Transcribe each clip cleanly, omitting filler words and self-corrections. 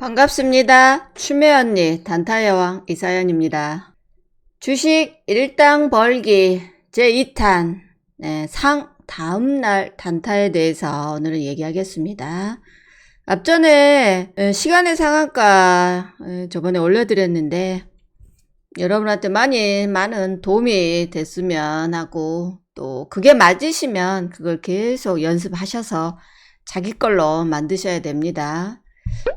반갑습니다. 추매언니 단타여왕 이사연입니다. 주식 일당 벌기 제2탄 상 다음날 단타에 대해서 오늘은 얘기하겠습니다. 앞전에 시간의 상한가 저번에 올려드렸는데 여러분한테 많은 도움이 됐으면 하고, 또 그게 맞으시면 그걸 계속 연습하셔서 자기 걸로 만드셔야 됩니다.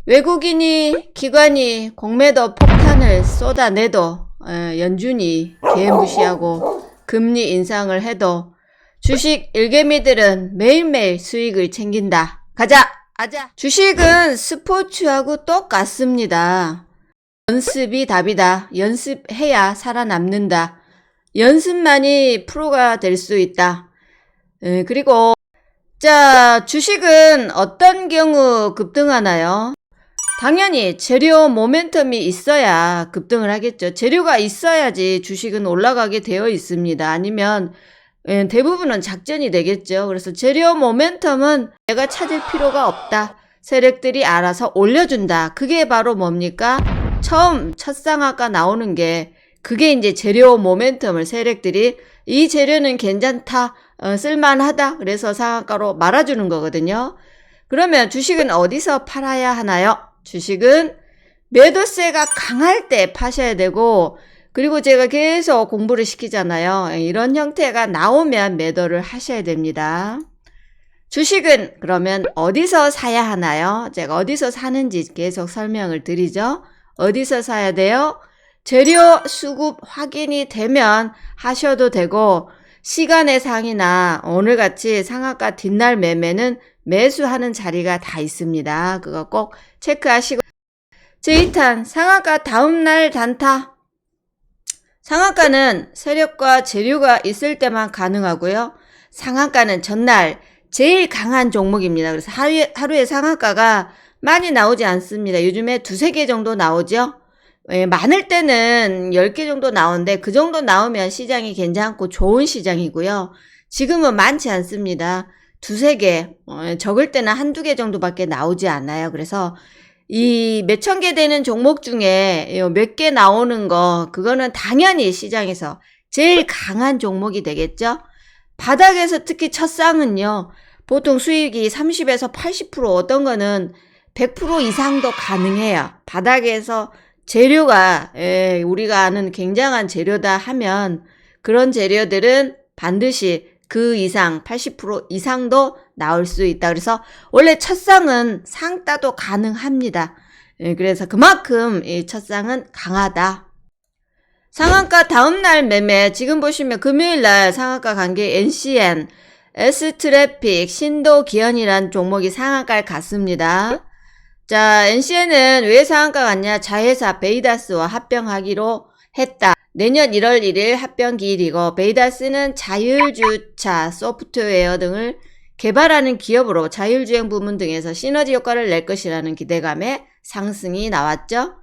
외국인이 기관이 공매도 폭탄을 쏟아내도 연준이 개무시하고 금리 인상을 해도 주식 일개미들은 매일매일 수익을 챙긴다. 가자! 아자! 주식은 스포츠하고 똑같습니다. 연습이 답이다. 연습해야 살아남는다. 연습만이 프로가 될 수 있다. 그리고 자, 주식은 어떤 경우 급등하나요? 당연히 재료 모멘텀이 있어야 급등을 하겠죠. 재료가 있어야지 주식은 올라가게 되어 있습니다. 아니면 대부분은 작전이 되겠죠. 그래서 재료 모멘텀은 내가 찾을 필요가 없다. 세력들이 알아서 올려준다. 그게 바로 뭡니까? 처음 첫 상한가 나오는 게 그게 이제 재료 모멘텀을 세력들이 이 재료는 괜찮다. 쓸만하다. 그래서 상한가로 말아주는 거거든요. 그러면 주식은 어디서 팔아야 하나요? 주식은 매도세가 강할 때 파셔야 되고, 그리고 제가 계속 공부를 시키잖아요. 이런 형태가 나오면 매도를 하셔야 됩니다. 주식은 그러면 어디서 사야 하나요? 제가 어디서 사는지 계속 설명을 드리죠. 어디서 사야 돼요? 재료 수급 확인이 되면 하셔도 되고, 시간의 상이나 오늘같이 상한가 뒷날 매매는 매수하는 자리가 다 있습니다. 그거 꼭 체크하시고. 제2탄 상한가 다음날 단타. 상한가는 세력과 재료가 있을 때만 가능하고요. 상한가는 전날 제일 강한 종목입니다. 그래서 하루에 상한가가 많이 나오지 않습니다. 요즘에 두세 개 정도 나오죠. 많을 때는 10개 정도 나오는데 그 정도 나오면 시장이 괜찮고 좋은 시장이고요. 지금은 많지 않습니다. 두세 개, 적을 때는 한두 개 정도밖에 나오지 않아요. 그래서 이 몇천 개 되는 종목 중에 몇 개 나오는 거, 그거는 당연히 시장에서 제일 강한 종목이 되겠죠. 바닥에서 특히 첫 상은요, 보통 수익이 30에서 80%, 어떤 거는 100% 이상도 가능해요. 바닥에서 재료가 우리가 아는 굉장한 재료다 하면 그런 재료들은 반드시 그 이상 80% 이상도 나올 수 있다. 그래서 원래 첫상은 상따도 가능합니다. 그래서 그만큼 이 첫상은 강하다. 상한가 다음날 매매, 지금 보시면 금요일날 상한가 간 게 NCN, S트래픽, 신도기현이라는 종목이 상한가를 갔습니다. 자, NCN은 왜 상한가 갔냐? 자회사 베이다스와 합병하기로 했다. 내년 1월 1일 합병 기일이고, 베이다스는 자율주차 소프트웨어 등을 개발하는 기업으로 자율주행 부문 등에서 시너지 효과를 낼 것이라는 기대감에 상승이 나왔죠.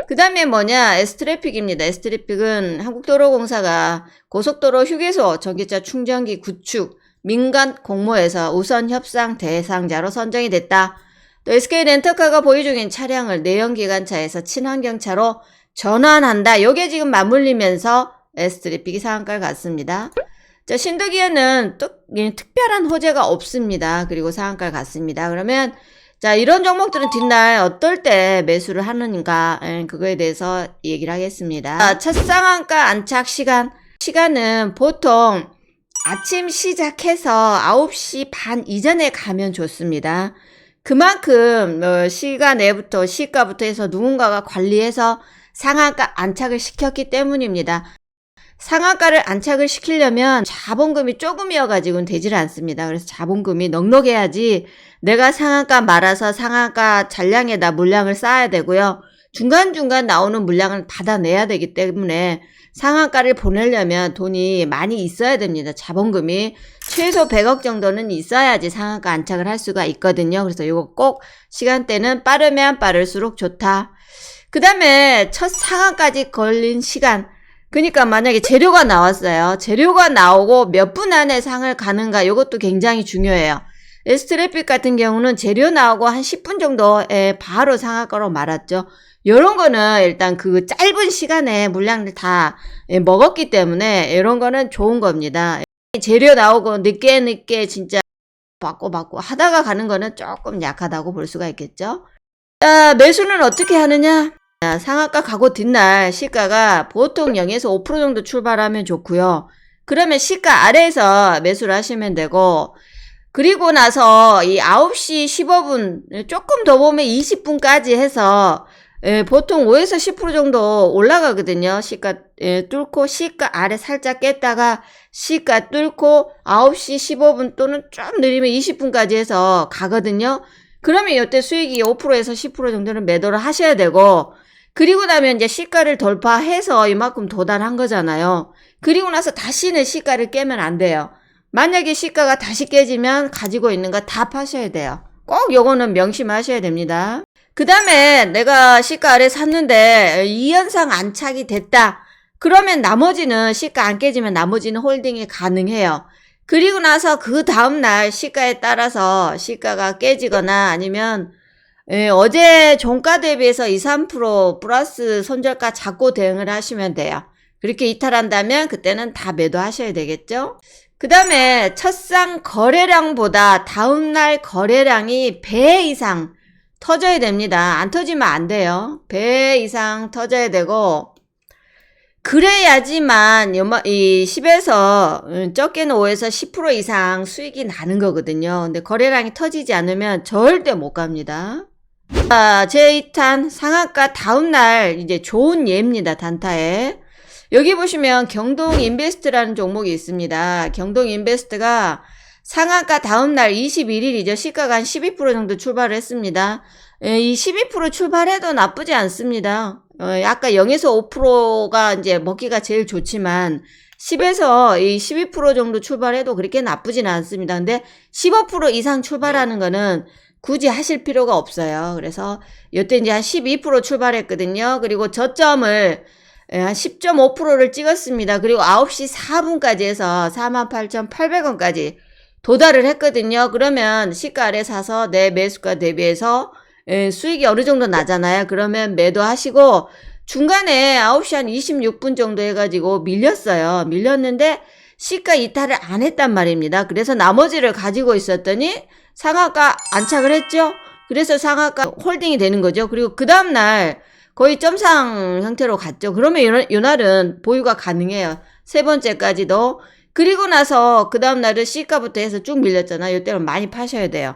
그 다음에 뭐냐? S트래픽입니다. S트래픽은 한국도로공사가 고속도로 휴게소 전기차 충전기 구축 민간 공모에서 우선 협상 대상자로 선정이 됐다. 또 SK렌터카가 보유 중인 차량을 내연기관차에서 친환경차로 전환한다. 요게 지금 맞물리면서 S트래픽이 상한가를 갔습니다. 자, 신도기현은 또 특별한 호재가 없습니다. 그리고 상한가를 갔습니다. 그러면 자, 이런 종목들은 뒷날 어떨 때 매수를 하는가, 그거에 대해서 얘기를 하겠습니다. 자, 첫 상한가 안착 시간은 보통 아침 시작해서 9시 반 이전에 가면 좋습니다. 그만큼 시가부터 해서 누군가가 관리해서 상한가 안착을 시켰기 때문입니다. 상한가를 안착을 시키려면 자본금이 조금이어가지고는 되질 않습니다. 그래서 자본금이 넉넉해야지 내가 상한가 말아서 상한가 잔량에다 물량을 쌓아야 되고요. 중간중간 나오는 물량을 받아내야 되기 때문에 상한가를 보내려면 돈이 많이 있어야 됩니다. 자본금이 최소 100억 정도는 있어야지 상한가 안착을 할 수가 있거든요. 그래서 이거 꼭 시간대는 빠르면 빠를수록 좋다. 그 다음에 첫 상한까지 걸린 시간, 그러니까 만약에 재료가 나왔어요. 재료가 나오고 몇 분 안에 상을 가는가, 이것도 굉장히 중요해요. 에스트래픽 같은 경우는 재료 나오고 한 10분 정도에 바로 상한가로 말았죠. 요런 거는 일단 그 짧은 시간에 물량을 다 먹었기 때문에 이런 거는 좋은 겁니다. 재료 나오고 늦게 진짜 받고 하다가 가는 거는 조금 약하다고 볼 수가 있겠죠. 자, 매수는 어떻게 하느냐? 자, 상한가 가고 뒷날 시가가 보통 0에서 5% 정도 출발하면 좋고요. 그러면 시가 아래에서 매수를 하시면 되고, 그리고 나서 이 9시 15분 조금 더 보면 20분까지 해서 보통 5에서 10% 정도 올라가거든요. 시가 뚫고 시가 아래 살짝 깼다가 시가 뚫고 9시 15분 또는 좀 느리면 20분까지 해서 가거든요. 그러면 이때 수익이 5%에서 10% 정도는 매도를 하셔야 되고, 그리고 나면 이제 시가를 돌파해서 이만큼 도달한 거잖아요. 그리고 나서 다시는 시가를 깨면 안 돼요. 만약에 시가가 다시 깨지면 가지고 있는 거 다 파셔야 돼요. 꼭 요거는 명심하셔야 됩니다. 그 다음에 내가 시가 아래 샀는데 이 현상 안착이 됐다. 그러면 나머지는 시가 안 깨지면 나머지는 홀딩이 가능해요. 그리고 나서 그 다음날 시가에 따라서 시가가 깨지거나 아니면 어제 종가 대비해서 2, 3% 플러스 손절가 잡고 대응을 하시면 돼요. 그렇게 이탈한다면 그때는 다 매도하셔야 되겠죠. 그 다음에 첫상 거래량보다 다음날 거래량이 배 이상 터져야 됩니다. 안 터지면 안 돼요. 배 이상 터져야 되고, 그래야지만 이 10에서 적게는 5에서 10% 이상 수익이 나는 거거든요. 근데 거래량이 터지지 않으면 절대 못 갑니다. 자, 제2탄 상한가 다음날 이제 좋은 예입니다. 단타에. 여기 보시면 경동인베스트라는 종목이 있습니다. 경동인베스트가 상한가 다음날 21일이죠. 시가가 한 12% 정도 출발을 했습니다. 이 12% 출발해도 나쁘지 않습니다. 아까 0에서 5%가 이제 먹기가 제일 좋지만 10에서 이 12% 정도 출발해도 그렇게 나쁘지는 않습니다. 근데 15% 이상 출발하는 거는 굳이 하실 필요가 없어요. 그래서 이때 이제 한 12% 출발했거든요. 그리고 저점을 한 10.5%를 찍었습니다. 그리고 9시 4분까지 해서 48,800원까지 도달을 했거든요. 그러면 시가 아래 사서 내 매수가 대비해서 수익이 어느 정도 나잖아요. 그러면 매도하시고 중간에 9시 한 26분 정도 해가지고 밀렸어요. 밀렸는데 시가 이탈을 안 했단 말입니다. 그래서 나머지를 가지고 있었더니 상한가 안착을 했죠. 그래서 상한가 홀딩이 되는 거죠. 그리고 그 다음날 거의 점상 형태로 갔죠. 그러면 이날은 보유가 가능해요. 세 번째까지도. 그리고 나서 그 다음날은 시가부터 해서 쭉 밀렸잖아요. 이때는 많이 파셔야 돼요.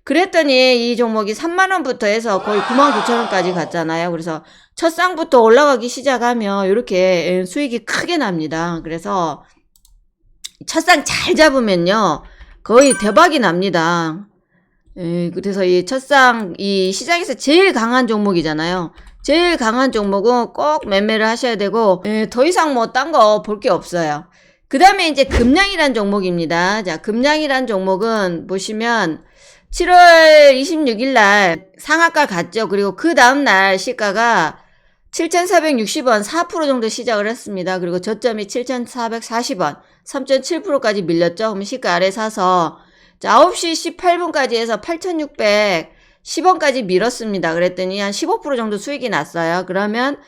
그랬더니 이 종목이 3만원부터 해서 거의 99,000원까지 갔잖아요. 그래서 첫 쌍부터 올라가기 시작하면 이렇게 수익이 크게 납니다. 그래서 첫 쌍 잘 잡으면요 거의 대박이 납니다. 그래서 이 첫상 이 시장에서 제일 강한 종목이잖아요. 제일 강한 종목은 꼭 매매를 하셔야 되고 더 이상 뭐 딴 거 볼 게 없어요. 그 다음에 이제 금량이란 종목입니다. 자, 금량이란 종목은 보시면 7월 26일 날 상한가 갔죠. 그리고 그 다음날 시가가 7,460원 4% 정도 시작을 했습니다. 그리고 저점이 7,440원 3.7%까지 밀렸죠. 그럼 시가 아래 사서 자, 9시 18분까지 해서 8,610원까지 밀었습니다. 그랬더니 한 15% 정도 수익이 났어요. 그러면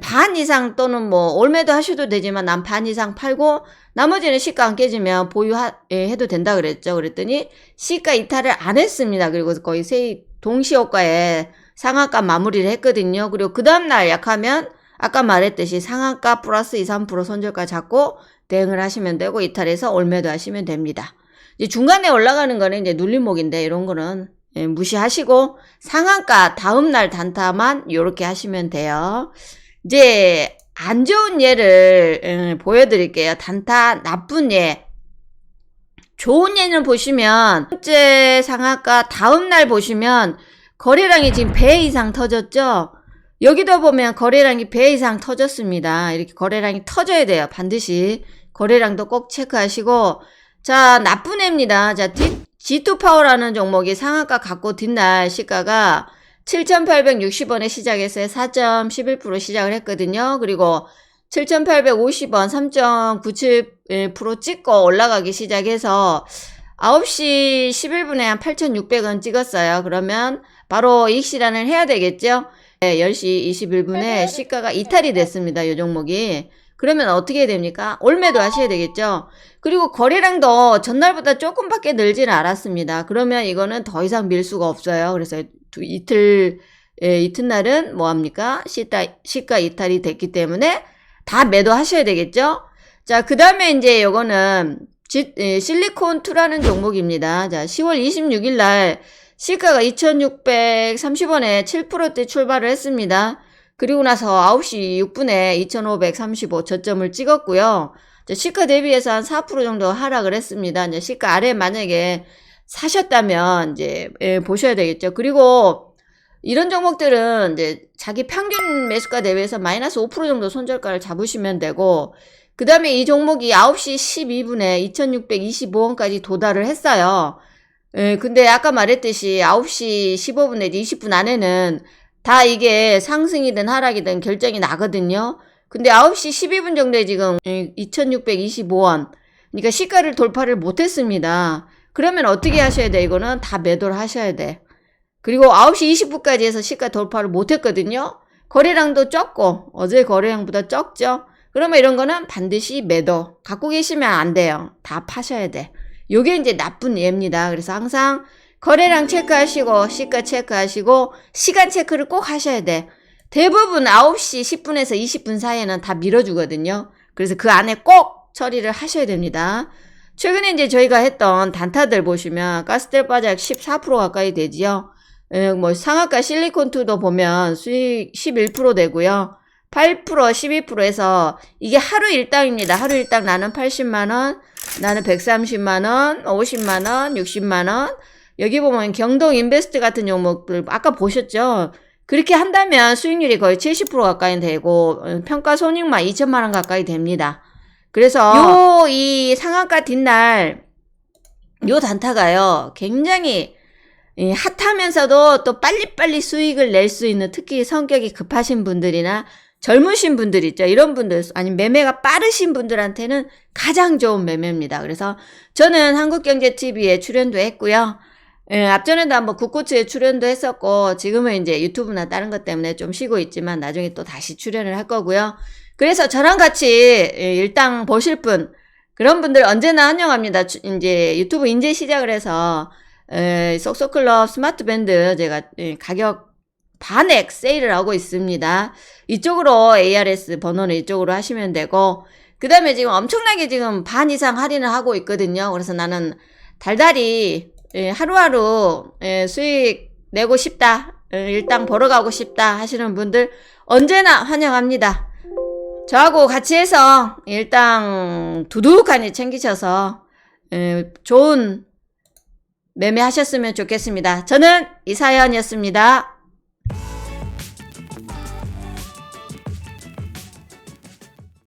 반 이상 또는 뭐 올매도 하셔도 되지만 난 반 이상 팔고 나머지는 시가 안 깨지면 보유해도 된다 그랬죠. 그랬더니 시가 이탈을 안 했습니다. 그리고 거의 동시효과에 상한가 마무리를 했거든요. 그리고 그 다음날 약하면 아까 말했듯이 상한가 플러스 2, 3% 손절가 잡고 대응을 하시면 되고 이탈해서 올매도 하시면 됩니다. 이제 중간에 올라가는 거는 이제 눌림목인데 이런 거는 무시하시고 상한가 다음날 단타만 이렇게 하시면 돼요. 이제 안 좋은 예를 보여드릴게요. 단타 나쁜 예. 좋은 예는 보시면 현재 상한가 다음날 보시면 거래량이 지금 배 이상 터졌죠. 여기도 보면 거래량이 배 이상 터졌습니다. 이렇게 거래량이 터져야 돼요. 반드시 거래량도 꼭 체크하시고 자, 나쁜 애입니다. 자, G2파워라는 종목이 상한가 갖고 뒷날 시가가 7,860원에 시작해서 4.11% 시작을 했거든요. 그리고 7,850원 3.97% 찍고 올라가기 시작해서 9시 11분에 한 8,600원 찍었어요. 그러면 바로 이익 실현을 해야 되겠죠? 네, 10시 21분에 시가가 이탈이 됐습니다. 이 종목이. 그러면 어떻게 됩니까? 올매도 하셔야 되겠죠? 그리고 거래량도 전날보다 조금밖에 늘지는 않았습니다. 그러면 이거는 더 이상 밀 수가 없어요. 그래서 이튿날은 뭐합니까? 시가 이탈이 됐기 때문에 다 매도하셔야 되겠죠? 자, 그 다음에 이제 요거는 실리콘2라는 종목입니다. 자, 10월 26일 날 시가가 2,630원에 7%대 출발을 했습니다. 그리고 나서 9시 6분에 2,535 저점을 찍었고요. 시가 대비해서 한 4% 정도 하락을 했습니다. 이제 시가 아래 만약에 사셨다면 이제 보셔야 되겠죠. 그리고 이런 종목들은 이제 자기 평균 매수가 대비해서 마이너스 5% 정도 손절가를 잡으시면 되고, 그 다음에 이 종목이 9시 12분에 2,625원까지 도달을 했어요. 근데 아까 말했듯이 9시 15분에 20분 안에는 다 이게 상승이든 하락이든 결정이 나거든요. 근데 9시 12분 정도에 지금 2,625원. 그러니까 시가를 돌파를 못했습니다. 그러면 어떻게 하셔야 돼? 이거는 다 매도를 하셔야 돼. 그리고 9시 20분까지 해서 시가 돌파를 못했거든요. 거래량도 적고 어제 거래량보다 적죠. 그러면 이런 거는 반드시 매도. 갖고 계시면 안 돼요. 다 파셔야 돼. 요게 이제 나쁜 예입니다. 그래서 항상 거래량 체크하시고 시가 체크하시고 시간 체크를 꼭 하셔야 돼. 대부분 9시 10분에서 20분 사이에는 다 밀어주거든요. 그래서 그 안에 꼭 처리를 하셔야 됩니다. 최근에 이제 저희가 했던 단타들 보시면 가스텔 바작 14% 가까이 되지요. 뭐 상한가 실리콘2도 보면 수익 11% 되고요. 8% 12%에서 이게 하루 일당입니다. 하루 일당 나는 80만원, 나는 130만원, 50만원, 60만원. 여기 보면 경동 인베스트 같은 종목들 아까 보셨죠? 그렇게 한다면 수익률이 거의 70% 가까이 되고 평가 손익만 2천만원 가까이 됩니다. 그래서 이 상한가 뒷날 요 단타가요 굉장히 핫하면서도 또 빨리빨리 수익을 낼 수 있는, 특히 성격이 급하신 분들이나 젊으신 분들 있죠. 이런 분들, 아니면 매매가 빠르신 분들한테는 가장 좋은 매매입니다. 그래서 저는 한국경제TV에 출연도 했고요. 앞전에도 한번 굿코츠에 출연도 했었고, 지금은 이제 유튜브나 다른 것 때문에 좀 쉬고 있지만 나중에 또 다시 출연을 할 거고요. 그래서 저랑 같이 일당 보실 분, 그런 분들 언제나 환영합니다. 이제 유튜브 인제 시작을 해서 쏙쏙클럽 스마트밴드 제가 가격 반액 세일을 하고 있습니다. 이쪽으로 ARS 번호는 이쪽으로 하시면 되고, 그 다음에 지금 엄청나게 지금 반 이상 할인을 하고 있거든요. 그래서 나는 달달이 하루하루 수익 내고 싶다, 일당 벌어가고 싶다 하시는 분들 언제나 환영합니다. 저하고 같이 해서 일당 두둑하니 챙기셔서 좋은 매매하셨으면 좋겠습니다. 저는 이사연이었습니다.